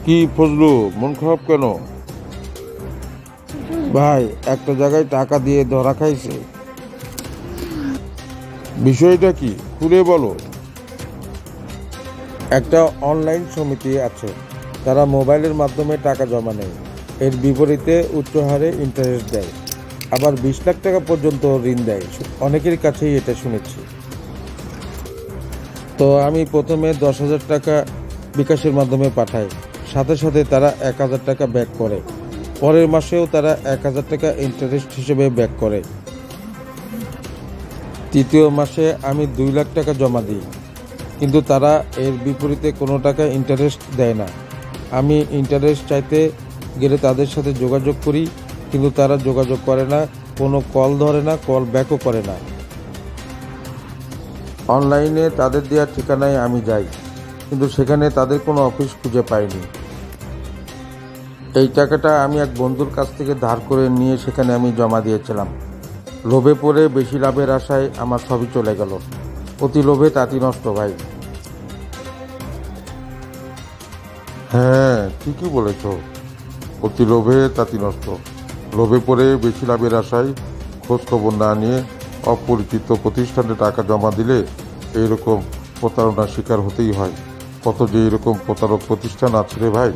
কি ফজলু, মন খারাপ কেন? ভাই, একটা জায়গায় টাকা দিয়ে ধরা খাইছে। বিষয়টা কি, খুলে বলো। একটা অনলাইন সমিতি আছে, তারা মোবাইলের মাধ্যমে টাকা জমা নেয়। এর বিপরীতে উচ্চ হারে ইন্টারেস্ট দেয়, আবার 20 লাখ টাকা পর্যন্ত ঋণ দেয়। অনেকের কাছেই এটা শুনেছি। তো আমি প্রথমে 10,000 টাকা বিকাশের মাধ্যমে পাঠাই, সাথে সাথে তারা 1,000 টাকা ব্যাক করে। পরের মাসেও তারা 1,000 টাকা ইন্টারেস্ট হিসেবে ব্যাক করে। তৃতীয় মাসে আমি 2 লাখ টাকা জমা দিই, কিন্তু তারা এর বিপরীতে কোনো টাকা ইন্টারেস্ট দেয় না। আমি ইন্টারেস্ট চাইতে গেলে তাদের সাথে যোগাযোগ করি, কিন্তু তারা যোগাযোগ করে না, কোনো কল ধরে না, কল ব্যাকও করে না। অনলাইনে তাদের দেওয়া ঠিকানায় আমি যাই, কিন্তু সেখানে তাদের কোনো অফিস খুঁজে পাইনি। এই টাকাটা আমি এক বন্ধুর কাছ থেকে ধার করে নিয়ে সেখানে আমি জমা দিয়েছিলাম। লোভে পড়ে বেশি লাভের আশায় আমার সবই চলে গেল। অতি লোভে তাঁতি নষ্ট ভাই। হ্যাঁ, ঠিকই বলেছ। অতি লোভে তাঁতি নষ্ট। লোভে পড়ে বেশি লাভের আশায় খোঁজ খবর না নিয়ে অপরিচিত প্রতিষ্ঠানে টাকা জমা দিলে এইরকম প্রতারণার শিকার হতেই হয়। কত যে এরকম প্রতারক প্রতিষ্ঠান আছে রে ভাই।